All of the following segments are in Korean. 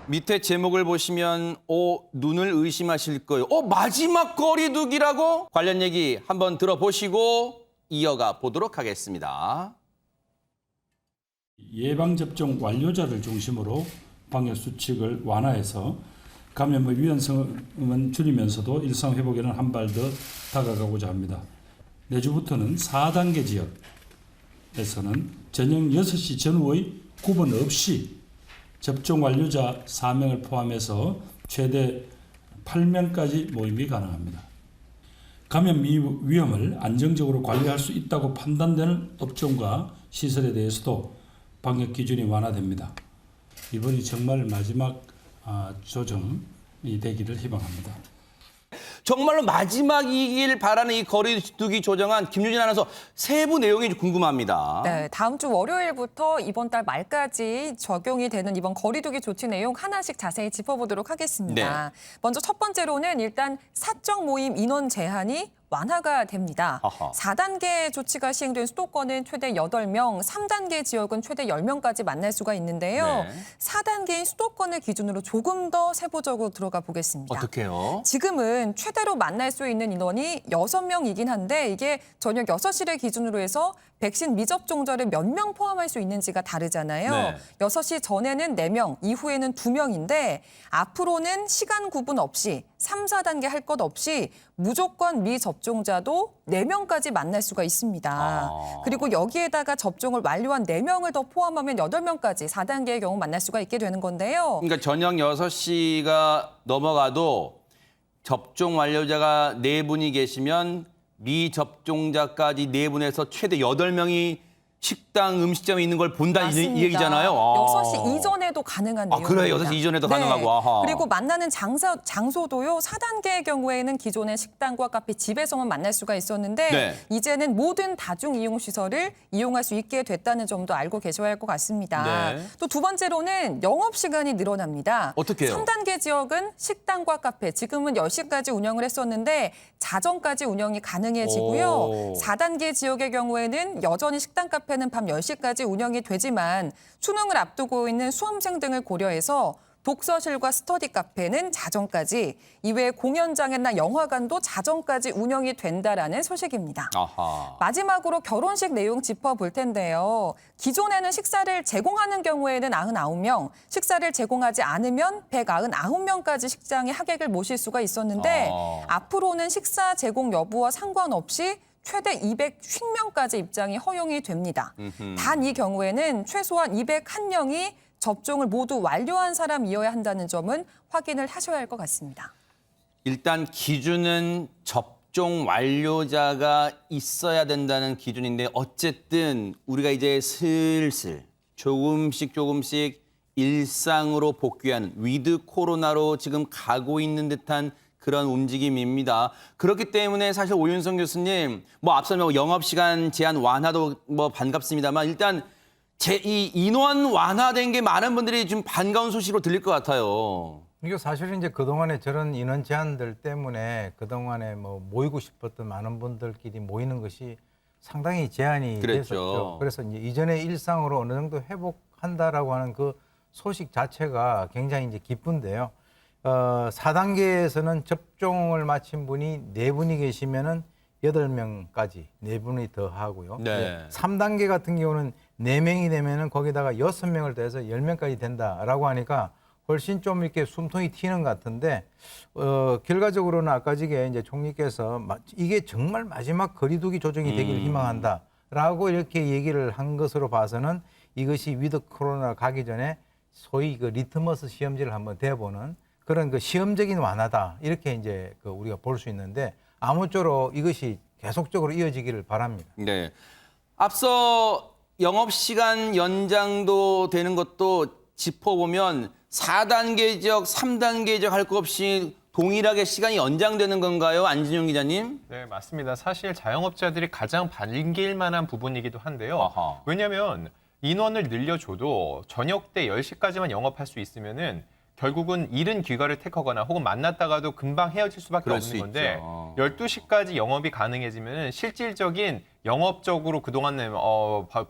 밑에 제목을 보시면 눈을 의심하실 거예요. 마지막 거리두기라고? 관련 얘기 한번 들어보시고 이어가 보도록 하겠습니다. 예방접종 완료자를 중심으로 방역수칙을 완화해서 감염의 위험성은 줄이면서도 일상회복에는 한 발 더 다가가고자 합니다. 내주부터는 4단계 지역에서는 저녁 6시 전후의 구분 없이 접종 완료자 4명을 포함해서 최대 8명까지 모임이 가능합니다. 감염 위험을 안정적으로 관리할 수 있다고 판단되는 업종과 시설에 대해서도 방역 기준이 완화됩니다. 이번이 정말 마지막 조정이 되기를 희망합니다. 정말로 마지막이길 바라는 이 거리두기 조정안 김유진 아나운서 세부 내용이 좀 궁금합니다. 네, 다음 주 월요일부터 이번 달 말까지 적용이 되는 이번 거리두기 조치 내용 하나씩 자세히 짚어보도록 하겠습니다. 네. 먼저 첫 번째로는 일단 사적 모임 인원 제한이 완화가 됩니다. 아하. 4단계 조치가 시행된 수도권은 최대 8명, 3단계 지역은 최대 10명까지 만날 수가 있는데요. 네. 4단계인 수도권을 기준으로 조금 더 세부적으로 들어가 보겠습니다. 어떻게요? 지금은 최대로 만날 수 있는 인원이 6명이긴 한데 이게 저녁 6시를 기준으로 해서 백신 미접종자를 몇 명 포함할 수 있는지가 다르잖아요. 네. 6시 전에는 4명, 이후에는 2명인데 앞으로는 시간 구분 없이 3, 4단계 할 것 없이 무조건 미접종자도 4명까지 만날 수가 있습니다. 그리고 여기에다가 접종을 완료한 4명을 더 포함하면 8명까지 4단계의 경우 만날 수가 있게 되는 건데요. 그러니까 저녁 6시가 넘어가도 접종 완료자가 4분이 계시면 미접종자까지 4분에서 최대 8명이 식당 음식점에 있는 걸 본다 이 얘기잖아요. 6시 이전에도 가능한 내용입니다. 그래요. 6시 이전에도 가능하고. 아하. 그리고 만나는 장소도요. 4단계의 경우에는 기존의 식당과 카페, 집에서만 만날 수가 있었는데 네. 이제는 모든 다중이용시설을 이용할 수 있게 됐다는 점도 알고 계셔야 할 것 같습니다. 네. 또 두 번째로는 영업시간이 늘어납니다. 어떻게 해요? 3단계 지역은 식당과 카페, 지금은 10시까지 운영을 했었는데 자정까지 운영이 가능해지고요. 오. 4단계 지역의 경우에는 여전히 식당, 카페는 밤 10시까지 운영이 되지만 수능을 앞두고 있는 수험생 등을 고려해서 독서실과 스터디 카페는 자정까지, 이외에 공연장이나 영화관도 자정까지 운영이 된다라는 소식입니다. 아하. 마지막으로 결혼식 내용 짚어볼 텐데요. 기존에는 식사를 제공하는 경우에는 99명, 식사를 제공하지 않으면 199명까지 식장에 하객을 모실 수가 있었는데 앞으로는 식사 제공 여부와 상관없이 최대 250명까지 입장이 허용이 됩니다. 단 이 경우에는 최소한 201명이 접종을 모두 완료한 사람이어야 한다는 점은 확인을 하셔야 할 것 같습니다. 일단 기준은 접종 완료자가 있어야 된다는 기준인데 어쨌든 우리가 이제 슬슬 조금씩 일상으로 복귀하는 위드 코로나로 지금 가고 있는 듯한 그런 움직임입니다. 그렇기 때문에 사실 오윤성 교수님, 앞서 영업시간 제한 완화도 반갑습니다만 일단 이 인원 완화된 게 많은 분들이 좀 반가운 소식으로 들릴 것 같아요. 이게 사실은 이제 그동안에 저런 인원 제한들 때문에 그동안에 모이고 싶었던 많은 분들끼리 모이는 것이 상당히 제한이 그랬죠. 됐었죠. 그래서 이제 이전의 일상으로 어느 정도 회복한다라고 하는 그 소식 자체가 굉장히 이제 기쁜데요. 4단계에서는 접종을 마친 분이 4분이 계시면은 8명까지 4분이 더 하고요. 네. 3단계 같은 경우는 4명이 되면은 거기다가 6명을 더해서 10명까지 된다라고 하니까 훨씬 좀 이렇게 숨통이 튀는 것 같은데 결과적으로는 아까 전에 이제 총리께서 이게 정말 마지막 거리두기 조정이 되기를 희망한다라고 이렇게 얘기를 한 것으로 봐서는 이것이 위드 코로나 가기 전에 소위 그 리트머스 시험지를 한번 대보는 그런 그 시험적인 완화다 이렇게 이제 우리가 볼 수 있는데 아무쪼록 이것이 계속적으로 이어지기를 바랍니다. 네. 앞서 영업시간 연장도 되는 것도 짚어보면 4단계 지역, 3단계 지역 할 것 없이 동일하게 시간이 연장되는 건가요? 안진용 기자님? 네, 맞습니다. 사실 자영업자들이 가장 반길 만한 부분이기도 한데요. 아하. 왜냐하면 인원을 늘려줘도 저녁 때 10시까지만 영업할 수 있으면은 결국은 이른 귀가를 택하거나 혹은 만났다가도 금방 헤어질 수밖에 그럴 수 없는 건데 있죠. 12시까지 영업이 가능해지면 실질적인 영업적으로 그동안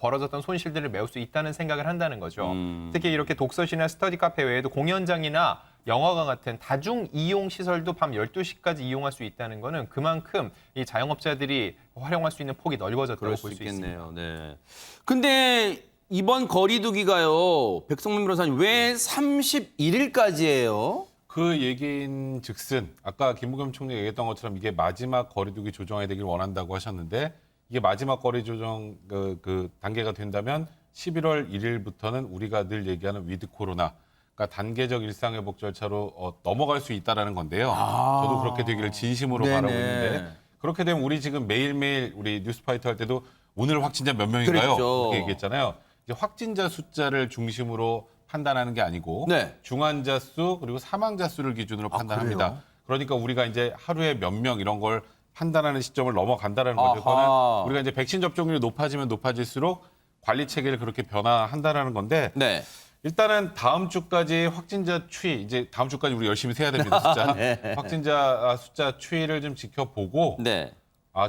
벌어졌던 손실들을 메울 수 있다는 생각을 한다는 거죠. 특히 이렇게 독서실이나 스터디 카페 외에도 공연장이나 영화관 같은 다중 이용 시설도 밤 12시까지 이용할 수 있다는 거는 그만큼 이 자영업자들이 활용할 수 있는 폭이 넓어졌다고 그럴 볼 수 수 있습니다. 있겠네요. 네. 근데 이번 거리두기가요, 백성민 변호사님 왜 31일까지예요? 그 얘기인 즉슨 아까 김부겸 총리 얘기했던 것처럼 이게 마지막 거리두기 조정이 되길 원한다고 하셨는데 이게 마지막 거리 조정 그 단계가 된다면 11월 1일부터는 우리가 늘 얘기하는 위드 코로나, 그러니까 단계적 일상회복 절차로 넘어갈 수 있다라는 건데요. 저도 그렇게 되기를 진심으로 네네. 바라고 있는데 그렇게 되면 우리 지금 매일매일 우리 뉴스파이터 할 때도 오늘 확진자 몇 명인가요? 그랬죠. 그렇게 얘기했잖아요. 이제 확진자 숫자를 중심으로 판단하는 게 아니고 네. 중환자 수 그리고 사망자 수를 기준으로 판단합니다. 그래요? 그러니까 우리가 이제 하루에 몇 명 이런 걸 판단하는 시점을 넘어간다라는 거죠. 아하. 그거는 우리가 이제 백신 접종률이 높아지면 높아질수록 관리 체계를 그렇게 변화한다라는 건데 네. 일단은 다음 주까지 확진자 추이 이제 다음 주까지 우리 열심히 세야 됩니다. 숫자. 네. 확진자 숫자 추이를 좀 지켜보고 네.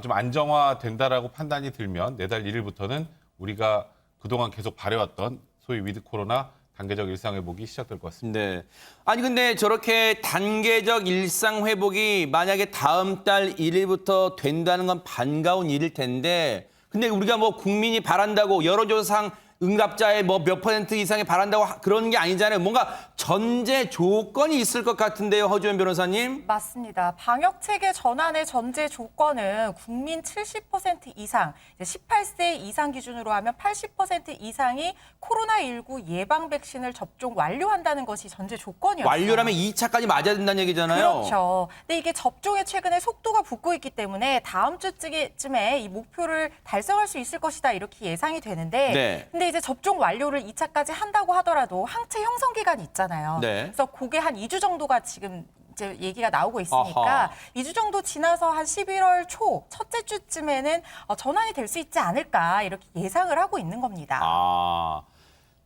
좀 안정화된다라고 판단이 들면 내달 1일부터는 우리가 그동안 계속 발해왔던 소위 위드 코로나 단계적 일상회복이 시작될 것 같습니다. 네. 아니 근데 저렇게 단계적 일상 회복이 만약에 다음 달 1일부터 된다는 건 반가운 일일 텐데 근데 우리가 뭐 국민이 바란다고 여론조사상 응답자의 뭐 몇 % 이상이 바란다고 그런 게 아니잖아요. 뭔가 전제 조건이 있을 것 같은데요, 허주연 변호사님. 맞습니다. 방역 체계 전환의 전제 조건은 국민 70% 이상, 18세 이상 기준으로 하면 80% 이상이 코로나19 예방 백신을 접종 완료한다는 것이 전제 조건이었어요. 완료라면 2차까지 맞아야 된다는 얘기잖아요. 그렇죠. 근데 이게 접종에 최근에 속도가 붙고 있기 때문에 다음 주쯤에 이 목표를 달성할 수 있을 것이다 이렇게 예상이 되는데 네. 근데 이제 접종 완료를 2차까지 한다고 하더라도 항체 형성 기간이 있잖아요. 네. 그래서 그게 한 2주 정도가 지금 이제 얘기가 나오고 있으니까 아하. 2주 정도 지나서 한 11월 초 첫째 주쯤에는 전환이 될 수 있지 않을까 이렇게 예상을 하고 있는 겁니다.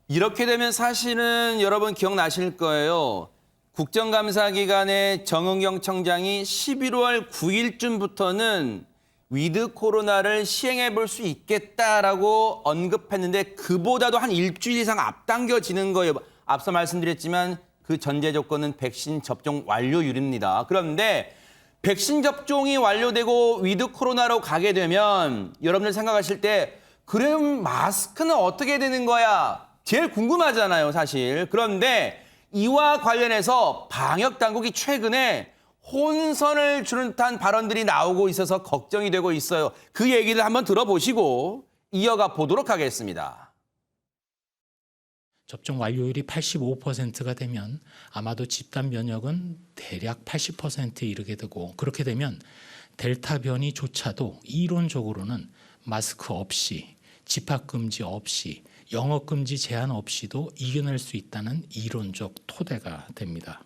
이렇게 되면 사실은 여러분 기억나실 거예요. 국정감사 기간에 정은경 청장이 11월 9일쯤부터는 위드 코로나를 시행해 볼 수 있겠다라고 언급했는데 그보다도 한 일주일 이상 앞당겨지는 거예요. 앞서 말씀드렸지만 그 전제 조건은 백신 접종 완료율입니다. 그런데 백신 접종이 완료되고 위드 코로나로 가게 되면 여러분들 생각하실 때 그럼 마스크는 어떻게 되는 거야? 제일 궁금하잖아요, 사실. 그런데 이와 관련해서 방역 당국이 최근에 혼선을 주는 듯한 발언들이 나오고 있어서 걱정이 되고 있어요. 그 얘기를 한번 들어보시고 이어가 보도록 하겠습니다. 접종 완료율이 85%가 되면 아마도 집단 면역은 대략 80%에 이르게 되고 그렇게 되면 델타 변이조차도 이론적으로는 마스크 없이 집합 금지 없이 영업 금지 제한 없이도 이겨낼 수 있다는 이론적 토대가 됩니다.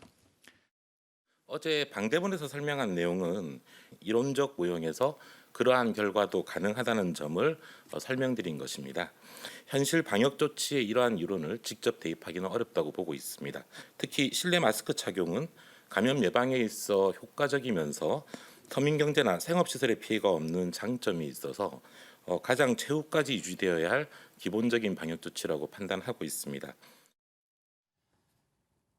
어제 방대본에서 설명한 내용은 이론적 모형에서 그러한 결과도 가능하다는 점을 설명드린 것입니다. 현실 방역 조치의 이러한 이론을 직접 대입하기는 어렵다고 보고 있습니다. 특히 실내 마스크 착용은 감염 예방에 있어 효과적이면서 서민 경제나 생업시설에 피해가 없는 장점이 있어서 가장 최후까지 유지되어야 할 기본적인 방역 조치라고 판단하고 있습니다.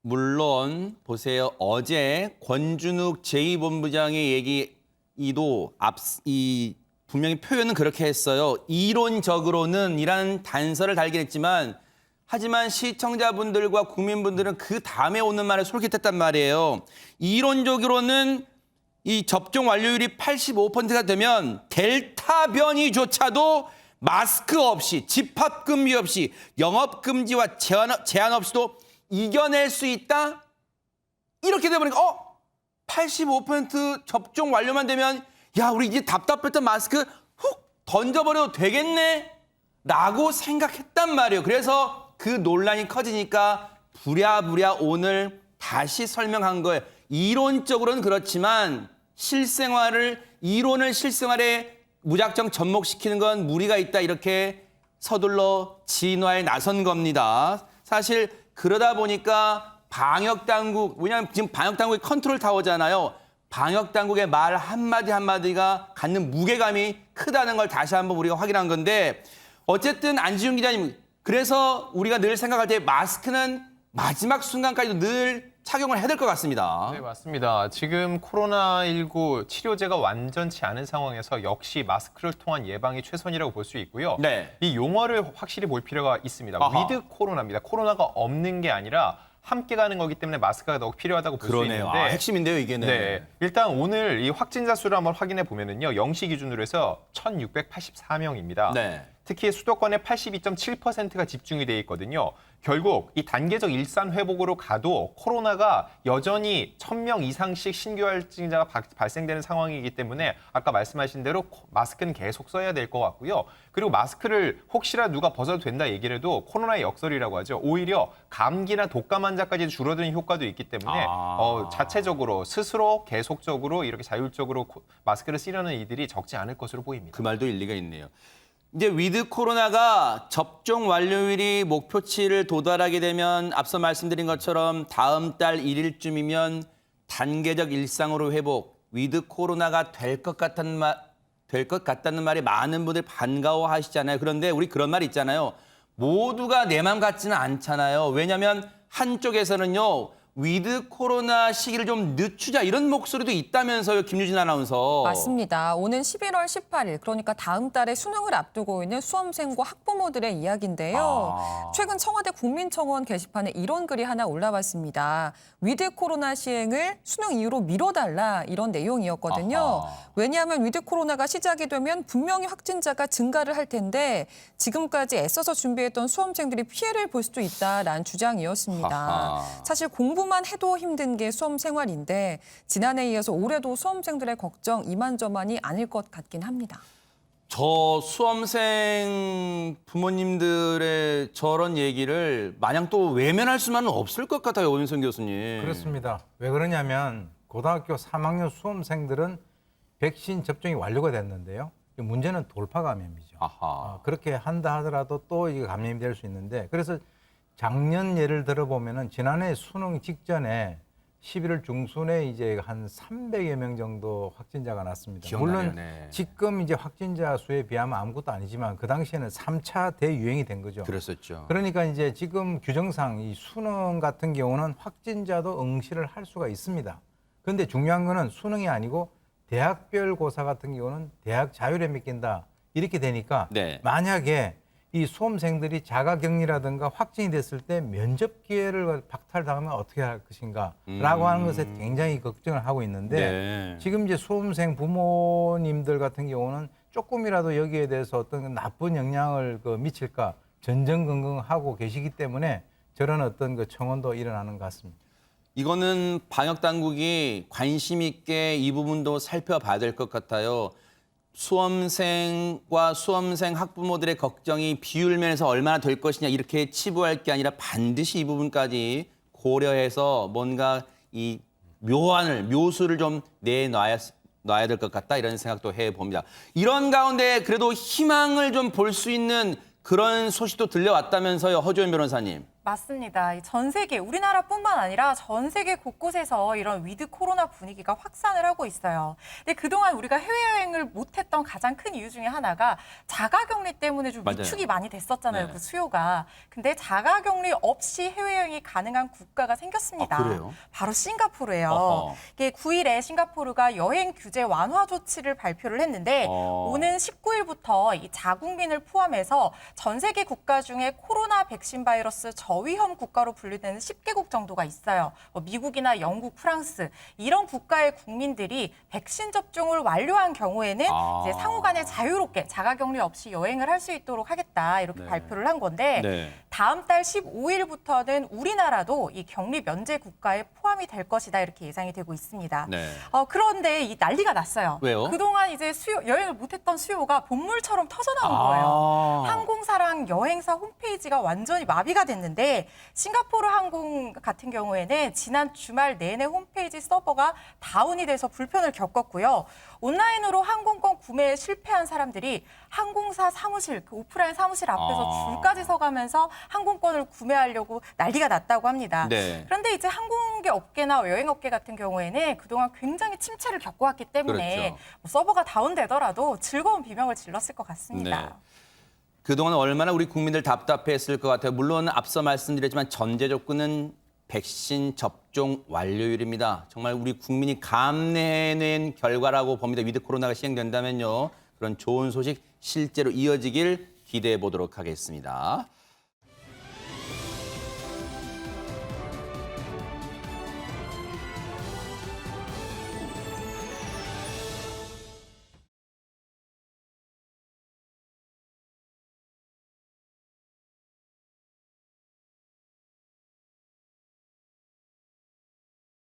물론 보세요. 어제 권준욱 제2본부장의 얘기도 분명히 표현은 그렇게 했어요. 이론적으로는 이라는 단서를 달긴 했지만 하지만 시청자분들과 국민분들은 그 다음에 오는 말에 솔깃했단 말이에요. 이론적으로는 이 접종 완료율이 85%가 되면 델타 변이조차도 마스크 없이 집합 금지 없이 영업 금지와 제한 없이도 이겨낼 수 있다? 이렇게 되보니까 85% 접종 완료만 되면 야 우리 이제 답답했던 마스크 훅 던져버려도 되겠네? 라고 생각했단 말이에요. 그래서 그 논란이 커지니까 부랴부랴 오늘 다시 설명한 거예요. 이론적으로는 그렇지만 이론을 실생활에 무작정 접목시키는 건 무리가 있다 이렇게 서둘러 진화에 나선 겁니다. 사실 그러다 보니까 방역당국, 왜냐하면 지금 방역당국이 컨트롤 타워잖아요. 방역 당국의 말 한마디 한마디가 갖는 무게감이 크다는 걸 다시 한번 우리가 확인한 건데 어쨌든 안지훈 기자님, 그래서 우리가 늘 생각할 때 마스크는 마지막 순간까지도 늘 착용을 해야 될 것 같습니다. 네, 맞습니다. 지금 코로나19 치료제가 완전치 않은 상황에서 역시 마스크를 통한 예방이 최선이라고 볼 수 있고요. 네. 이 용어를 확실히 볼 필요가 있습니다. 아하. 위드 코로나입니다. 코로나가 없는 게 아니라 함께 가는 거기 때문에 마스크가 더욱 필요하다고 볼 수 그러네요. 있는데 핵심인데요, 이게. 네. 일단 오늘 이 확진자 수를 한번 확인해 보면은요. 0시 기준으로 해서 1,684명입니다. 네. 특히 수도권의 82.7%가 집중이 돼 있거든요. 결국 이 단계적 일상 회복으로 가도 코로나가 여전히 1,000명 이상씩 신규 확진자가 발생되는 상황이기 때문에 아까 말씀하신 대로 마스크는 계속 써야 될 것 같고요. 그리고 마스크를 혹시라도 누가 벗어도 된다 얘기를 해도 코로나의 역설이라고 하죠. 오히려 감기나 독감 환자까지 줄어드는 효과도 있기 때문에 자체적으로 스스로 계속적으로 이렇게 자율적으로 마스크를 쓰려는 이들이 적지 않을 것으로 보입니다. 그 말도 일리가 있네요. 이제 위드 코로나가 접종 완료일이 목표치를 도달하게 되면 앞서 말씀드린 것처럼 다음 달 1일쯤이면 단계적 일상으로 회복, 위드 코로나가 될 것 같다는 말이 많은 분들이 반가워하시잖아요. 그런데 우리 그런 말 있잖아요. 모두가 내 맘 같지는 않잖아요. 왜냐하면 한쪽에서는요. 위드 코로나 시기를 좀 늦추자 이런 목소리도 있다면서요, 김유진 아나운서. 맞습니다. 오는 11월 18일, 그러니까 다음 달에 수능을 앞두고 있는 수험생과 학부모들의 이야기인데요. 최근 청와대 국민청원 게시판에 이런 글이 하나 올라왔습니다. 위드 코로나 시행을 수능 이후로 미뤄달라, 이런 내용이었거든요. 왜냐하면 위드 코로나가 시작이 되면 분명히 확진자가 증가를 할 텐데 지금까지 애써서 준비했던 수험생들이 피해를 볼 수도 있다라는 주장이었습니다. 사실 공부만 해도 힘든 게 수험 생활인데 지난해에 이어서 올해도 수험생들의 걱정 이만저만이 아닐 것 같긴 합니다. 저 수험생 부모님들의 저런 얘기를 마냥 또 외면할 수만은 없을 것 같아요, 오윤선 교수님. 그렇습니다. 왜 그러냐면 고등학교 3학년 수험생들은 백신 접종이 완료가 됐는데요. 문제는 돌파 감염이죠. 그렇게 한다 하더라도 또 이게 감염이 될 수 있는데 그래서 작년 예를 들어보면은 지난해 수능 직전에 11월 중순에 이제 한 300여 명 정도 확진자가 났습니다. 기억나네요. 물론 네. 지금 이제 확진자 수에 비하면 아무것도 아니지만 그 당시에는 3차 대유행이 된 거죠. 그랬었죠. 그러니까 이제 지금 규정상 이 수능 같은 경우는 확진자도 응시를 할 수가 있습니다. 그런데 중요한 거는 수능이 아니고 대학별 고사 같은 경우는 대학 자율에 맡긴다 이렇게 되니까 네. 만약에 이 수험생들이 자가격리라든가 확진이 됐을 때 면접 기회를 박탈당하면 어떻게 할 것인가라고 하는 것에 굉장히 걱정을 하고 있는데 네. 지금 이제 수험생 부모님들 같은 경우는 조금이라도 여기에 대해서 어떤 나쁜 영향을 미칠까 전전긍긍하고 계시기 때문에 저런 어떤 그 청원도 일어나는 것 같습니다. 이거는 방역 당국이 관심 있게 이 부분도 살펴봐야 될 것 같아요. 수험생과 수험생 학부모들의 걱정이 비율 면에서 얼마나 될 것이냐 이렇게 치부할 게 아니라 반드시 이 부분까지 고려해서 뭔가 이 묘수를 좀 내놔야 될 것 같다 이런 생각도 해봅니다. 이런 가운데 그래도 희망을 좀 볼 수 있는 그런 소식도 들려왔다면서요, 허주연 변호사님. 맞습니다. 전 세계, 우리나라뿐만 아니라 전 세계 곳곳에서 이런 위드 코로나 분위기가 확산을 하고 있어요. 근데 그동안 우리가 해외여행을 못했던 가장 큰 이유 중에 하나가 자가격리 때문에 좀 맞아요. 위축이 많이 됐었잖아요. 네. 그 수요가. 근데 자가격리 없이 해외여행이 가능한 국가가 생겼습니다. 그래요? 바로 싱가포르예요. 어허. 이게 9일에 싱가포르가 여행 규제 완화 조치를 발표를 했는데 오는 19일부터 이 자국민을 포함해서 전 세계 국가 중에 코로나 백신 바이러스 저위험 국가로 분류되는 10개국 정도가 있어요. 미국이나 영국, 프랑스 이런 국가의 국민들이 백신 접종을 완료한 경우에는 이제 상호 간에 자유롭게 자가격리 없이 여행을 할 수 있도록 하겠다 이렇게 발표를 한 건데 네. 다음 달 15일부터는 우리나라도 이 격리 면제 국가에 포함이 될 것이다 이렇게 예상이 되고 있습니다. 네. 그런데 이 난리가 났어요. 왜요? 그동안 이제 여행을 못했던 수요가 본물처럼 터져나온 거예요. 항공사랑 여행사 홈페이지가 완전히 마비가 됐는데 있는데 싱가포르 항공 같은 경우에는 지난 주말 내내 홈페이지 서버가 다운이 돼서 불편을 겪었고요. 온라인으로 항공권 구매에 실패한 사람들이 항공사 사무실, 그 오프라인 사무실 앞에서 줄까지 서가면서 항공권을 구매하려고 난리가 났다고 합니다. 네. 그런데 이제 항공계 업계나 여행업계 같은 경우에는 그동안 굉장히 침체를 겪어왔기 때문에 그렇죠. 뭐 서버가 다운되더라도 즐거운 비명을 질렀을 것 같습니다. 네. 그동안 얼마나 우리 국민들 답답했을 것 같아요. 물론 앞서 말씀드렸지만 전제 조건은 백신 접종 완료율입니다. 정말 우리 국민이 감내해낸 결과라고 봅니다. 위드 코로나가 시행된다면요. 그런 좋은 소식 실제로 이어지길 기대해 보도록 하겠습니다.